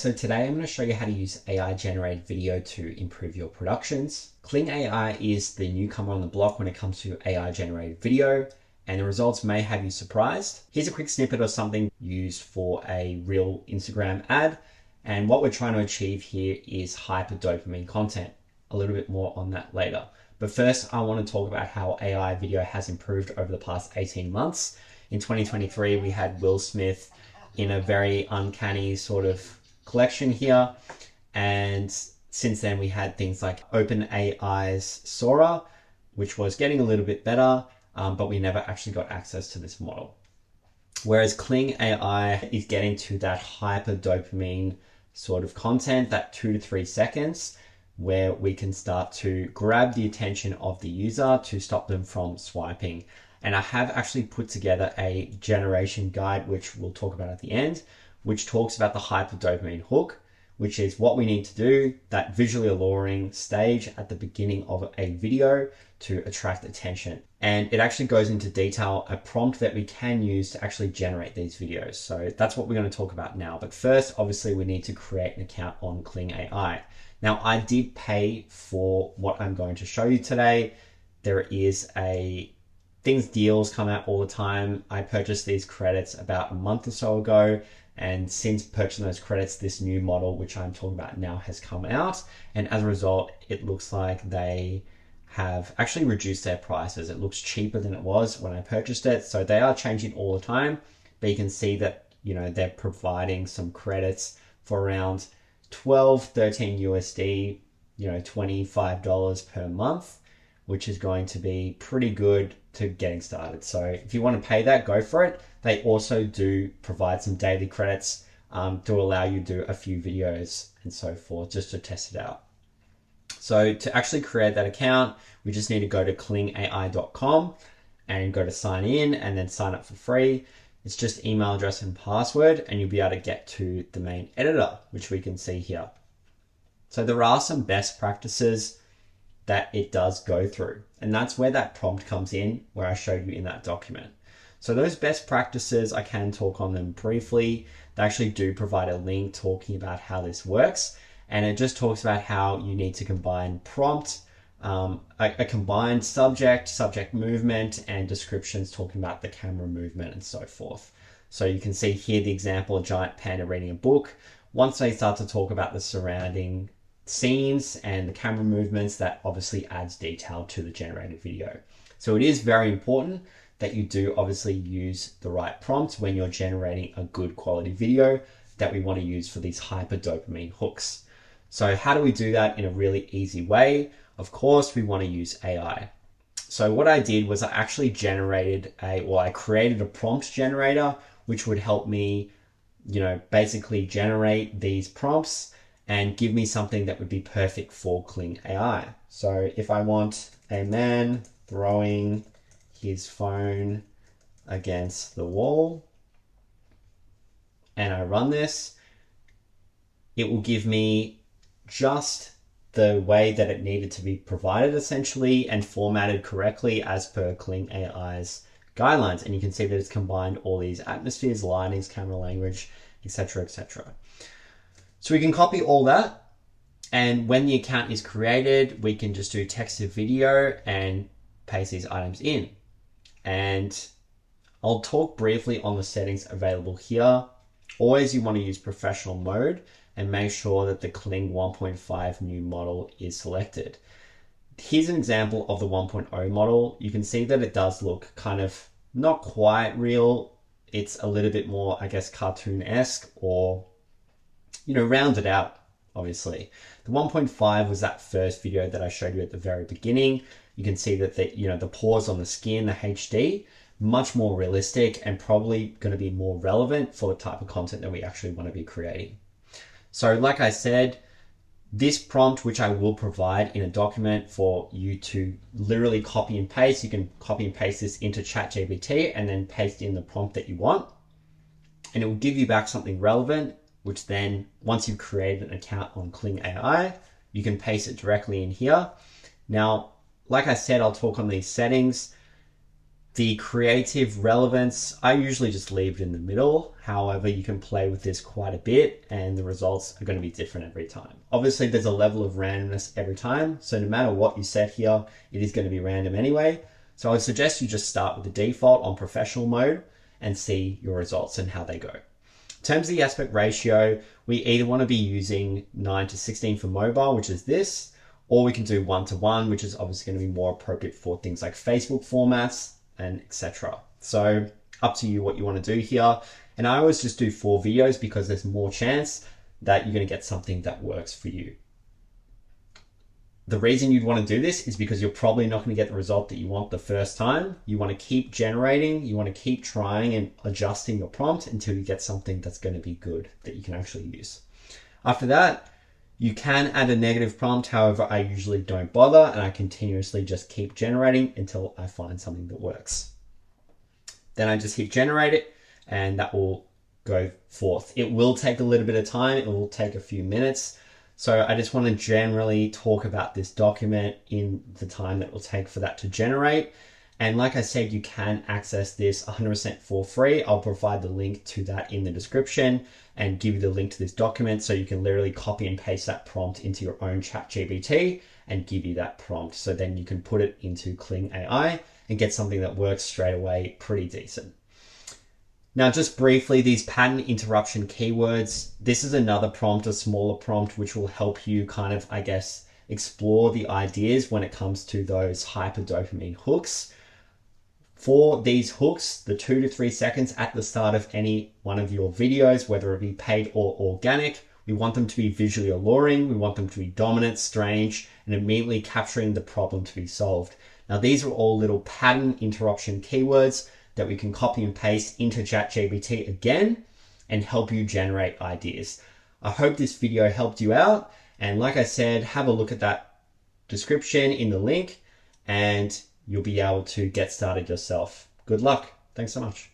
So today I'm going to show you how to use AI generated video to improve your productions. KLING AI is the newcomer on the block when it comes to AI generated video, and the results may have you surprised. Here's a quick snippet of something used for a real Instagram ad. And what we're trying to achieve here is hyper dopamine content. A little bit more on that later. But first, I want to talk about how AI video has improved over the past 18 months. In 2023, we had Will Smith in a very uncanny sort of collection here, and since then we had things like OpenAI's Sora, which was getting a little bit better, but we never actually got access to this model. Whereas KLING AI is getting to that hyper dopamine sort of content, that 2 to 3 seconds, where we can start to grab the attention of the user to stop them from swiping. And I have actually put together a generation guide, which we'll talk about at the end, which talks about the hyperdopamine hook, which is what we need to do, that visually alluring stage at the beginning of a video to attract attention. And it actually goes into detail, a prompt that we can use to actually generate these videos. So that's what we're going to talk about now. But first, obviously, we need to create an account on KLING AI. Now, I did pay for what I'm going to show you today. There is deals come out all the time. I purchased these credits about a month or so ago. And since purchasing those credits, this new model, which I'm talking about now, has come out. And as a result, it looks like they have actually reduced their prices. It looks cheaper than it was when I purchased it. So they are changing all the time, but you can see that, they're providing some credits for around 12, 13 USD, $25 per month, which is going to be pretty good to getting started. So if you want to pay that, go for it. They also do provide some daily credits to allow you to do a few videos and so forth, just to test it out. So to actually create that account, we just need to go to klingai.com and go to sign in and then sign up for free. It's just email address and password, and you'll be able to get to the main editor, which we can see here. So there are some best practices that it does go through, and that's where that prompt comes in, where I showed you in that document. So those best practices, I can talk on them briefly. They actually do provide a link talking about how this works, and it just talks about how you need to combine prompt, a combined subject movement, and descriptions talking about the camera movement and so forth. So you can see here the example, a giant panda reading a book. Once they start to talk about the surrounding scenes and the camera movements, that obviously adds detail to the generated video. So it is very important that you do obviously use the right prompts when you're generating a good quality video that we want to use for these hyper dopamine hooks. So how do we do that in a really easy way? Of course, we want to use AI. So what I did was I actually I created a prompt generator, which would help me, basically generate these prompts and give me something that would be perfect for KLING AI. So if I want a man throwing his phone against the wall, and I run this, it will give me just the way that it needed to be provided essentially and formatted correctly as per KLING AI's guidelines. And you can see that it's combined all these atmospheres, lightings, camera language, etc., etc. So we can copy all that, and when the account is created, we can just do text to video and paste these items in. And I'll talk briefly on the settings available here. Always you want to use professional mode and make sure that the KLING 1.5 new model is selected. Here's an example of the 1.0 model. You can see that it does look kind of not quite real. It's a little bit more, I guess, cartoon-esque or, rounded out, obviously. The 1.5 was that first video that I showed you at the very beginning. You can see that the pores on the skin, the HD, much more realistic and probably going to be more relevant for the type of content that we actually want to be creating. So like I said, this prompt, which I will provide in a document for you to literally copy and paste, you can copy and paste this into ChatGPT and then paste in the prompt that you want. And it will give you back something relevant, which then once you've created an account on KLING AI, you can paste it directly in here. Now, like I said, I'll talk on these settings. The creative relevance, I usually just leave it in the middle. However, you can play with this quite a bit and the results are going to be different every time. Obviously, there's a level of randomness every time. So no matter what you set here, it is going to be random anyway. So I would suggest you just start with the default on professional mode and see your results and how they go. In terms of the aspect ratio, we either want to be using 9:16 for mobile, which is this, or we can do 1:1, which is obviously going to be more appropriate for things like Facebook formats and etc. So up to you what you want to do here. And I always just do 4 videos because there's more chance that you're going to get something that works for you. The reason you'd want to do this is because you're probably not going to get the result that you want the first time. You want to keep generating, you want to keep trying and adjusting your prompt until you get something that's going to be good that you can actually use. After that, you can add a negative prompt. However, I usually don't bother and I continuously just keep generating until I find something that works. Then I just hit generate it and that will go forth. It will take a little bit of time. It will take a few minutes. So I just want to generally talk about this document in the time that it will take for that to generate. And like I said, you can access this 100% for free. I'll provide the link to that in the description and give you the link to this document so you can literally copy and paste that prompt into your own ChatGPT and give you that prompt. So then you can put it into KLING AI and get something that works straight away, pretty decent. Now, just briefly, these pattern interruption keywords, this is another prompt, a smaller prompt, which will help you kind of, I guess, explore the ideas when it comes to those hyper dopamine hooks. For these hooks, the 2 to 3 seconds at the start of any one of your videos, whether it be paid or organic, we want them to be visually alluring. We want them to be dominant, strange, and immediately capturing the problem to be solved. Now, these are all little pattern interruption keywords that we can copy and paste into ChatGPT again and help you generate ideas. I hope this video helped you out. And like I said, have a look at that description in the link and you'll be able to get started yourself. Good luck. Thanks so much.